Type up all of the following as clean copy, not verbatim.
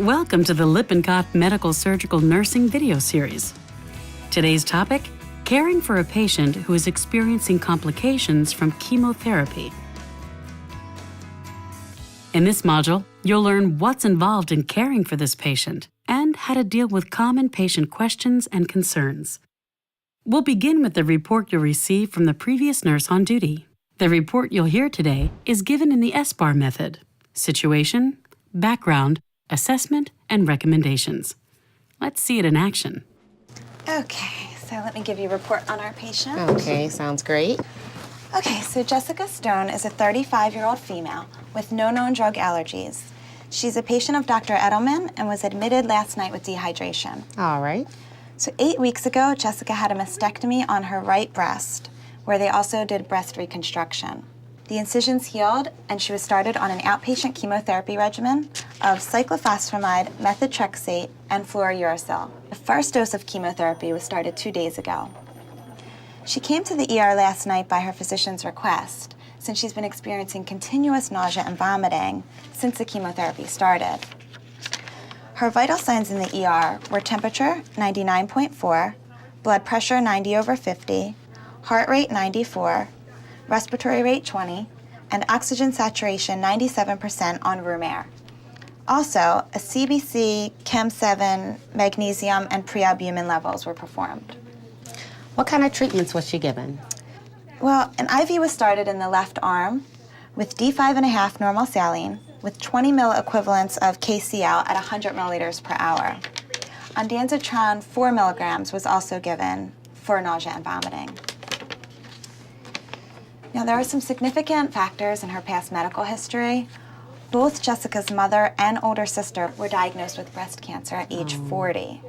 Welcome to the Lippincott Medical Surgical Nursing video series. Today's topic, caring for a patient who is experiencing complications from chemotherapy. In this module, you'll learn what's involved in caring for this patient and how to deal with common patient questions and concerns. We'll begin with the report you'll receive from the previous nurse on duty. The report you'll hear today is given in the SBAR method: situation, background, assessment, and recommendations. Let's see it in action. Okay, so let me give you a report on our patient. Okay, sounds great. Okay, so Jessica Stone is a 35-year-old female with no known drug allergies. She's a patient of Dr. Edelman and was admitted last night with dehydration. All right. So 8 weeks ago, Jessica had a mastectomy on her right breast, where they also did breast reconstruction. The incisions healed, and she was started on an outpatient chemotherapy regimen of cyclophosphamide, methotrexate, and fluorouracil. The first dose of chemotherapy was started 2 days ago. She came to the ER last night by her physician's request, since she's been experiencing continuous nausea and vomiting since the chemotherapy started. Her vital signs in the ER were temperature 99.4, blood pressure 90/50, heart rate 94, respiratory rate 20, and oxygen saturation 97% on room air. Also, a CBC, Chem7, magnesium, and prealbumin levels were performed. What kind of treatments was she given? Well, an IV was started in the left arm with D5.5 normal saline with 20 milliequivalents of KCl at 100 milliliters per hour. Ondansetron 4 milligrams was also given for nausea and vomiting. Now, there are some significant factors in her past medical history. Both Jessica's mother and older sister were diagnosed with breast cancer at age 40.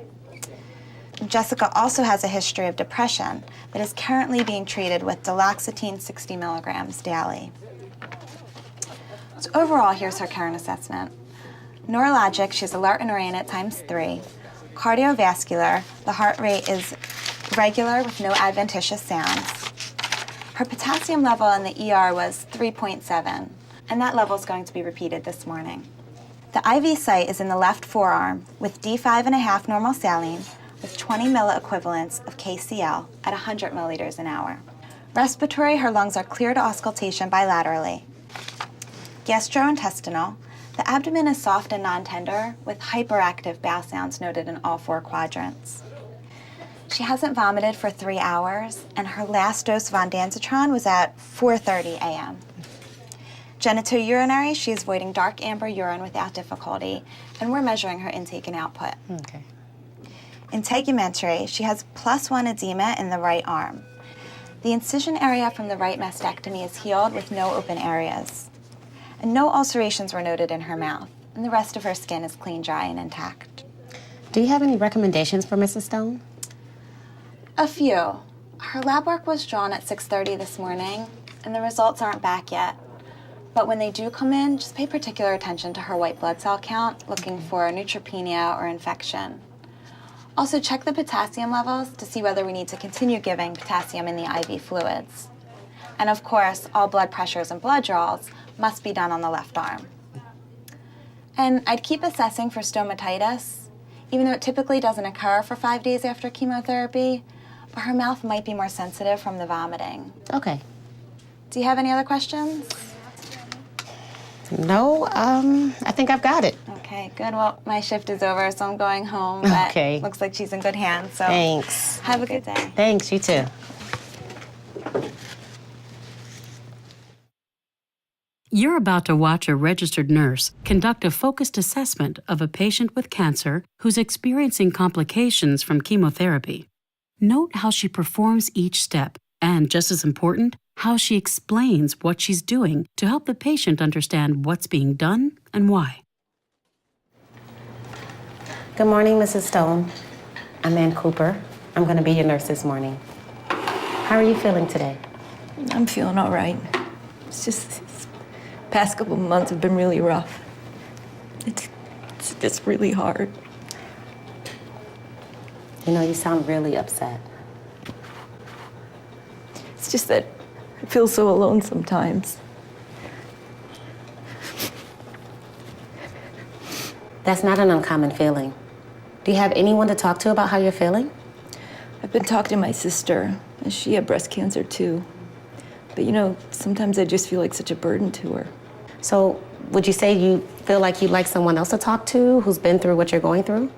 Jessica also has a history of depression that is currently being treated with duloxetine 60 milligrams daily. So overall, here's her current assessment. Neurologic, she's alert and oriented ×3. Cardiovascular, the heart rate is regular with no adventitious sounds. Her potassium level in the ER was 3.7, and that level is going to be repeated this morning. The IV site is in the left forearm with D5.5 normal saline with 20 milliequivalents of KCl at 100 milliliters an hour. Respiratory, her lungs are clear to auscultation bilaterally. Gastrointestinal, the abdomen is soft and non-tender with hyperactive bowel sounds noted in all 4 quadrants. She hasn't vomited for 3 hours, and her last dose of ondansetron was at 4:30 a.m. Genitourinary, she is voiding dark amber urine without difficulty, and we're measuring her intake and output. Okay. Integumentary, she has +1 edema in the right arm. The incision area from the right mastectomy is healed with no open areas. And no ulcerations were noted in her mouth, and the rest of her skin is clean, dry, and intact. Do you have any recommendations for Mrs. Stone? A few. Her lab work was drawn at 6:30 this morning, and the results aren't back yet. But when they do come in, just pay particular attention to her white blood cell count, looking for neutropenia or infection. Also, check the potassium levels to see whether we need to continue giving potassium in the IV fluids. And of course, all blood pressures and blood draws must be done on the left arm. And I'd keep assessing for stomatitis, even though it typically doesn't occur for 5 days after chemotherapy, but her mouth might be more sensitive from the vomiting. Okay. Do you have any other questions? No, I think I've got it. Okay, good. Well, my shift is over, so I'm going home, but Okay. looks like she's in good hands, so Thanks. have a good day. Thanks, you too. You're about to watch a registered nurse conduct a focused assessment of a patient with cancer who's experiencing complications from chemotherapy. Note how she performs each step, and just as important, how she explains what she's doing to help the patient understand what's being done and why. Good morning, Mrs. Stone. I'm Ann Cooper. I'm going to be your nurse this morning. How are you feeling today? I'm feeling all right. It's just these past couple of months have been really rough. It's just really hard. You know, you sound really upset. It's just that I feel so alone sometimes. That's not an uncommon feeling. Do you have anyone to talk to about how you're feeling? I've been talking to my sister, and she had breast cancer too. But sometimes I just feel like such a burden to her. So, would you say you feel like you'd like someone else to talk to who's been through what you're going through?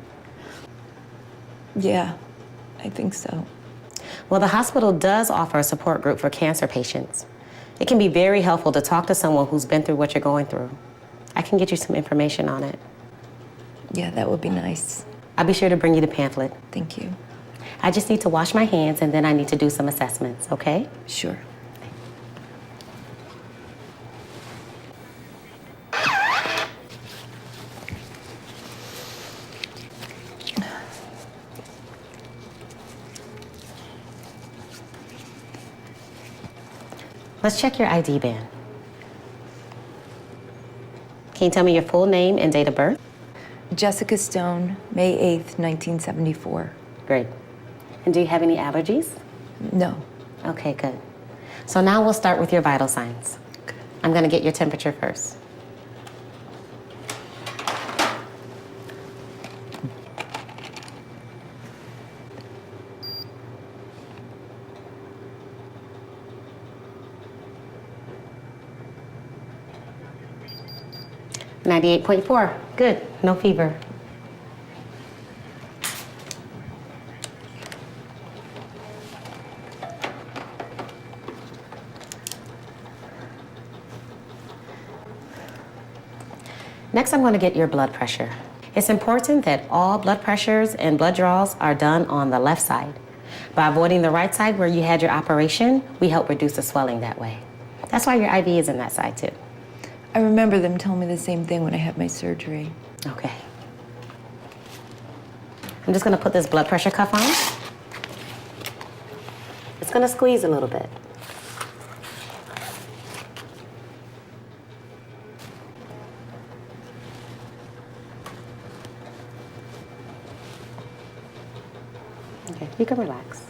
Yeah, I think so. Well, the hospital does offer a support group for cancer patients. It can be very helpful to talk to someone who's been through what you're going through. I can get you some information on it. Yeah, that would be nice. I'll be sure to bring you the pamphlet. Thank you. I just need to wash my hands and then I need to do some assessments, okay? Sure. Let's check your ID band. Can you tell me your full name and date of birth? Jessica Stone, May 8th, 1974. Great. And do you have any allergies? No. Okay, good. So now we'll start with your vital signs. I'm gonna get your temperature first. .4. Good. No fever. Next, I'm going to get your blood pressure. It's important that all blood pressures and blood draws are done on the left side. By avoiding the right side where you had your operation, we help reduce the swelling that way. That's why your IV is in that side too. I remember them telling me the same thing when I had my surgery. Okay. I'm just going to put this blood pressure cuff on. It's going to squeeze a little bit. Okay, you can relax.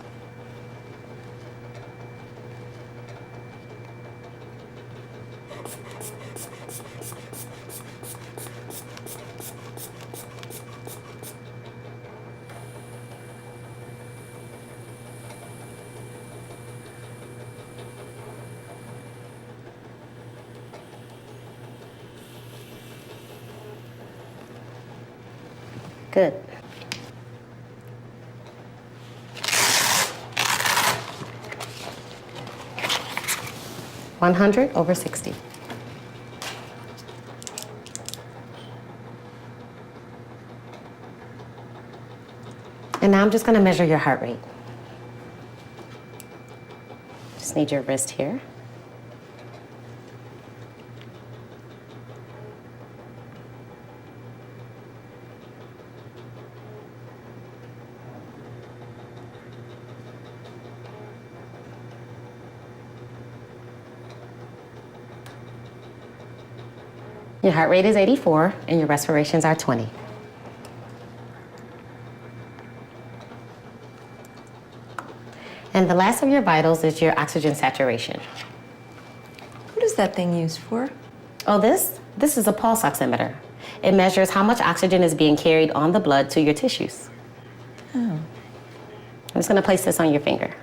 Good. (100/60). And now I'm just going to measure your heart rate. Just need your wrist here. Your heart rate is 84 and your respirations are 20. And the last of your vitals is your oxygen saturation. What is that thing used for? Oh, this is a pulse oximeter. It measures how much oxygen is being carried on the blood to your tissues. Oh. I'm just going to place this on your finger.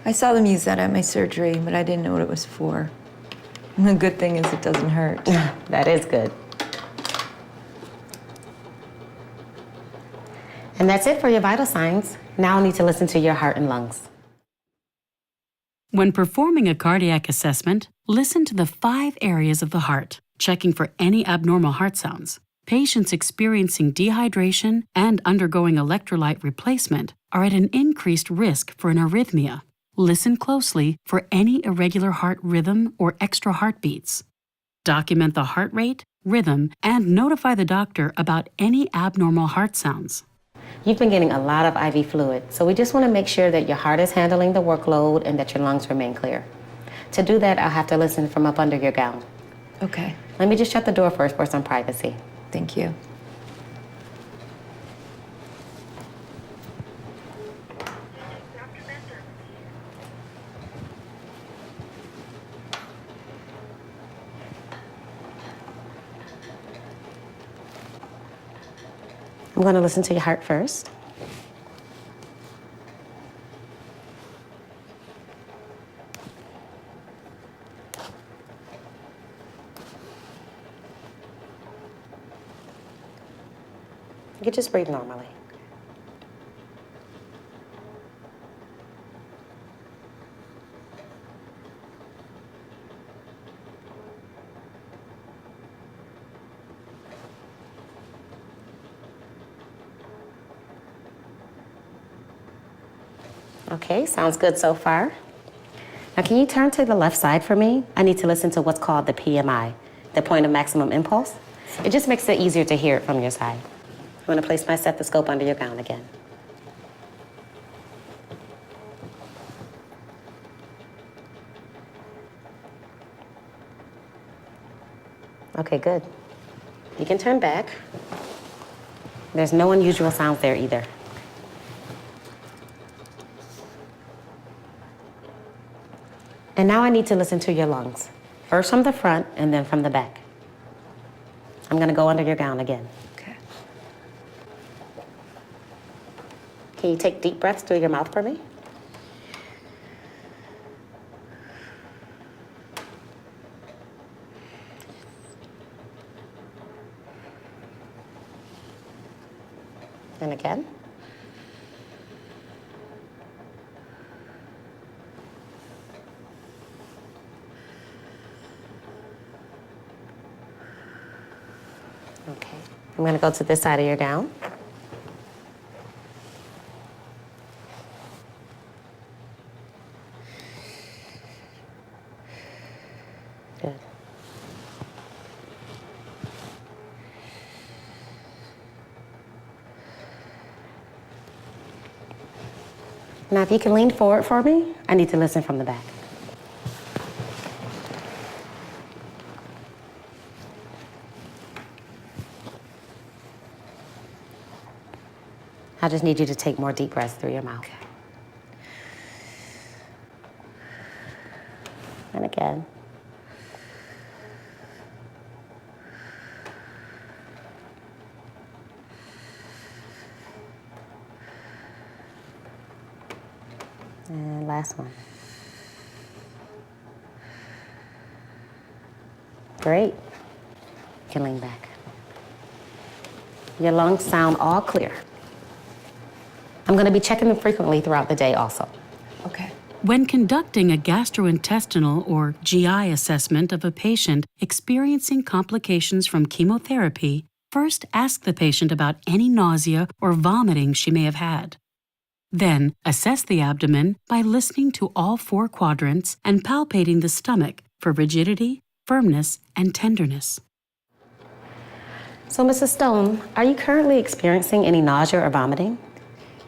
I saw them use that at my surgery, but I didn't know what it was for. And the good thing is it doesn't hurt. That is good. And that's it for your vital signs. Now I need to listen to your heart and lungs. When performing a cardiac assessment, listen to the 5 areas of the heart, checking for any abnormal heart sounds. Patients experiencing dehydration and undergoing electrolyte replacement are at an increased risk for an arrhythmia. Listen closely for any irregular heart rhythm or extra heartbeats. Document the heart rate, rhythm, and notify the doctor about any abnormal heart sounds. You've been getting a lot of IV fluid, so we just want to make sure that your heart is handling the workload and that your lungs remain clear. To do that, I'll have to listen from up under your gown. Okay. Let me just shut the door first for some privacy. Thank you. I'm going to listen to your heart first. You can just breathe normally. Okay, sounds good so far. Now can you turn to the left side for me? I need to listen to what's called the PMI, the point of maximum impulse. It just makes it easier to hear it from your side. I'm going to place my stethoscope under your gown again. Okay, good. You can turn back. There's no unusual sounds there either. And now I need to listen to your lungs. First from the front and then from the back. I'm gonna go under your gown again. Okay. Can you take deep breaths through your mouth for me? And again. Okay. I'm going to go to this side of your gown. Good. Now, if you can lean forward for me, I need to listen from the back. I just need you to take more deep breaths through your mouth. Okay. And again. And last one. Great. You can lean back. Your lungs sound all clear. I'm going to be checking them frequently throughout the day also. Okay. When conducting a gastrointestinal or GI assessment of a patient experiencing complications from chemotherapy, first ask the patient about any nausea or vomiting she may have had. Then, assess the abdomen by listening to all 4 quadrants and palpating the stomach for rigidity, firmness, and tenderness. So, Mrs. Stone, are you currently experiencing any nausea or vomiting?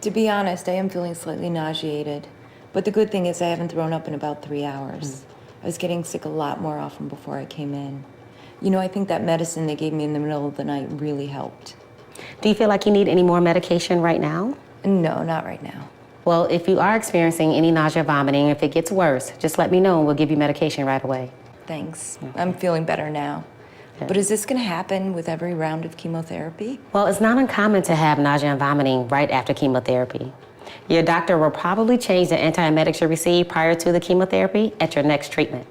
To be honest, I am feeling slightly nauseated. But the good thing is I haven't thrown up in about 3 hours. I was getting sick a lot more often before I came in. You know, I think that medicine they gave me in the middle of the night really helped. Do you feel like you need any more medication right now? No, not right now. Well, if you are experiencing any nausea or vomiting, if it gets worse, just let me know and we'll give you medication right away. Thanks. I'm feeling better now. But is this going to happen with every round of chemotherapy? Well, it's not uncommon to have nausea and vomiting right after chemotherapy. Your doctor will probably change the antiemetics you receive prior to the chemotherapy at your next treatment.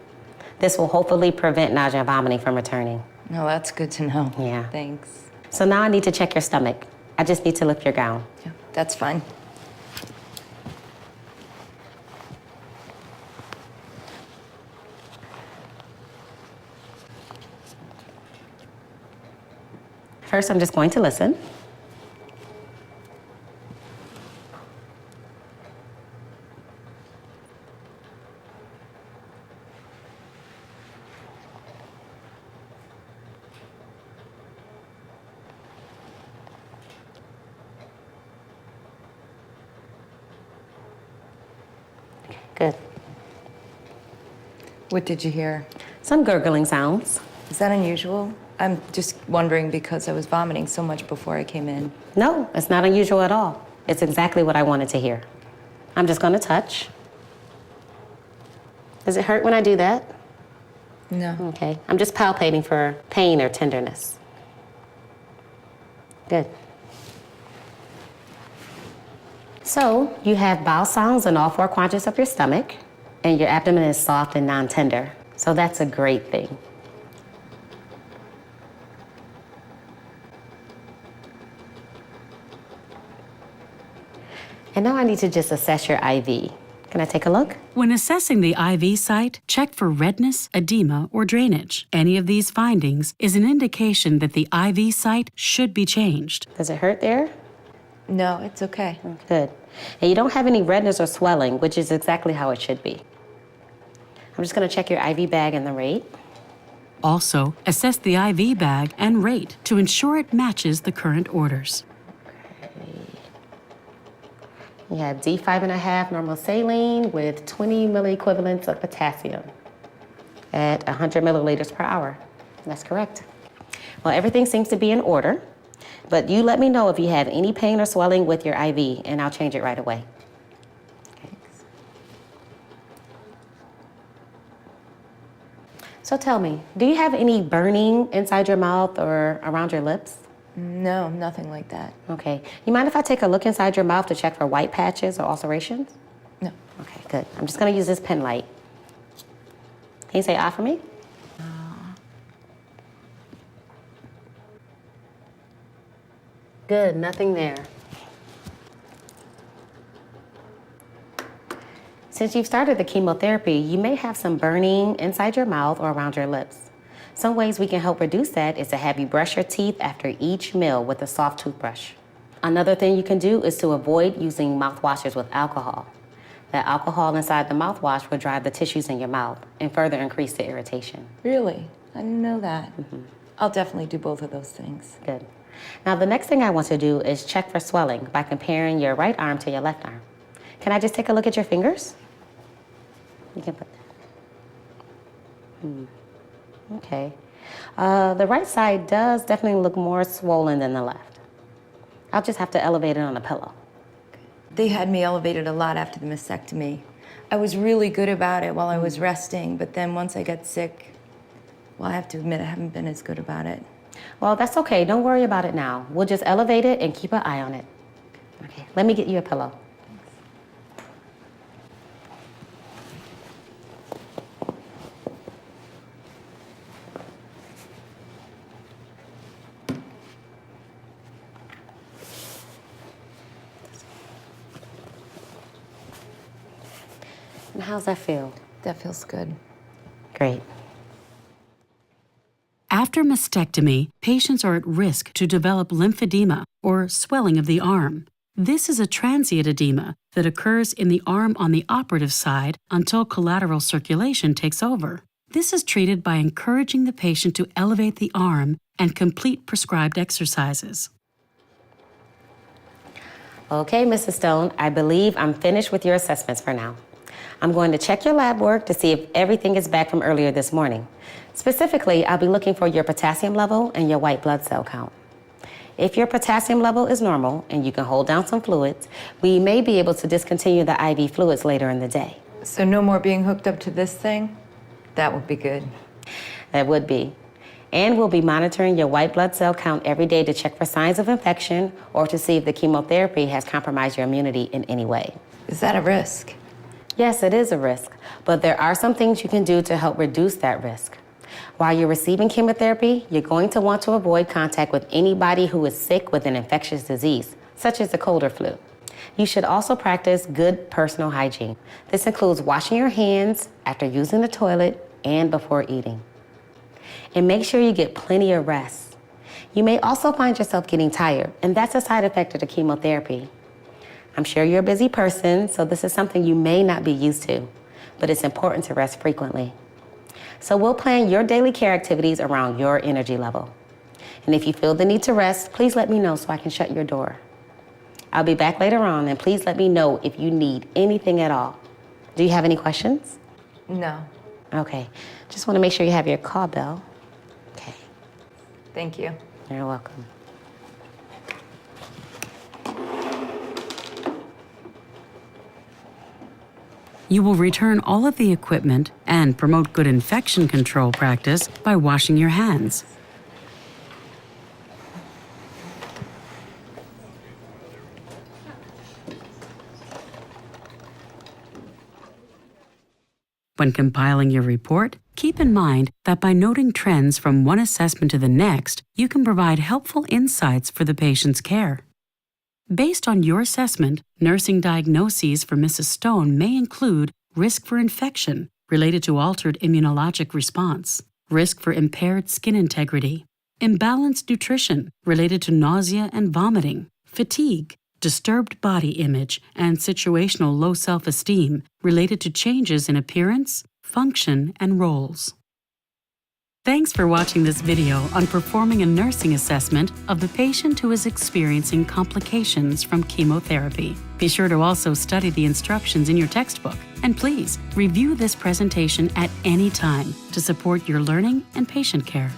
This will hopefully prevent nausea and vomiting from returning. No, that's good to know. Yeah. Thanks. So now I need to check your stomach. I just need to lift your gown. Yeah, that's fine. First, I'm just going to listen. Good. What did you hear? Some gurgling sounds. Is that unusual? I'm just wondering because I was vomiting so much before I came in. No, it's not unusual at all. It's exactly what I wanted to hear. I'm just going to touch. Does it hurt when I do that? No. Okay. I'm just palpating for pain or tenderness. Good. So you have bowel sounds in all 4 quadrants of your stomach, and your abdomen is soft and non-tender. So that's a great thing. And now I need to just assess your IV. Can I take a look? When assessing the IV site, check for redness, edema, or drainage. Any of these findings is an indication that the IV site should be changed. Does it hurt there? No, it's okay. Good. And you don't have any redness or swelling, which is exactly how it should be. I'm just going to check your IV bag and the rate. Also, assess the IV bag and rate to ensure it matches the current orders. You have D5.5 normal saline with 20 milliequivalents of potassium at 100 milliliters per hour. That's correct. Well, everything seems to be in order, but you let me know if you have any pain or swelling with your IV, and I'll change it right away. Okay. So tell me, do you have any burning inside your mouth or around your lips? No, nothing like that. Okay. You mind if I take a look inside your mouth to check for white patches or ulcerations? No. Okay, good. I'm just going to use this pen light. Can you say ah for me? Good, nothing there. Since you've started the chemotherapy, you may have some burning inside your mouth or around your lips. Some ways we can help reduce that is to have you brush your teeth after each meal with a soft toothbrush. Another thing you can do is to avoid using mouthwashes with alcohol. The alcohol inside the mouthwash will dry the tissues in your mouth and further increase the irritation. Really? I didn't know that. I'll definitely do both of those things. Good. Now the next thing I want to do is check for swelling by comparing your right arm to your left arm. Can I just take a look at your fingers? You can put that. Okay. The right side does definitely look more swollen than the left. I'll just have to elevate it on a pillow. They had me elevated a lot after the mastectomy. I was really good about it while I was resting, but then once I got sick, well, I have to admit I haven't been as good about it. Well, that's okay. Don't worry about it now. We'll just elevate it and keep an eye on it. Okay, let me get you a pillow. And how's that feel? That feels good. Great. After mastectomy, patients are at risk to develop lymphedema, or swelling of the arm. This is a transient edema that occurs in the arm on the operative side until collateral circulation takes over. This is treated by encouraging the patient to elevate the arm and complete prescribed exercises. Okay, Mrs. Stone, I believe I'm finished with your assessments for now. I'm going to check your lab work to see if everything is back from earlier this morning. Specifically, I'll be looking for your potassium level and your white blood cell count. If your potassium level is normal and you can hold down some fluids, we may be able to discontinue the IV fluids later in the day. So no more being hooked up to this thing? That would be good. That would be. And we'll be monitoring your white blood cell count every day to check for signs of infection or to see if the chemotherapy has compromised your immunity in any way. Is that a risk? Yes, it is a risk, but there are some things you can do to help reduce that risk. While you're receiving chemotherapy, you're going to want to avoid contact with anybody who is sick with an infectious disease, such as the cold or flu. You should also practice good personal hygiene. This includes washing your hands after using the toilet and before eating. And make sure you get plenty of rest. You may also find yourself getting tired, and that's a side effect of the chemotherapy. I'm sure you're a busy person, so this is something you may not be used to, but it's important to rest frequently. So we'll plan your daily care activities around your energy level. And if you feel the need to rest, please let me know so I can shut your door. I'll be back later on, and please let me know if you need anything at all. Do you have any questions? No. Okay, just want to make sure you have your call bell. Okay, Thank you. you're welcome. You will return all of the equipment and promote good infection control practice by washing your hands. When compiling your report, keep in mind that by noting trends from one assessment to the next, you can provide helpful insights for the patient's care. Based on your assessment, nursing diagnoses for Mrs. Stone may include risk for infection related to altered immunologic response, risk for impaired skin integrity, imbalanced nutrition related to nausea and vomiting, fatigue, disturbed body image, and situational low self-esteem related to changes in appearance, function, and roles. Thanks for watching this video on performing a nursing assessment of the patient who is experiencing complications from chemotherapy. Be sure to also study the instructions in your textbook, and please review this presentation at any time to support your learning and patient care.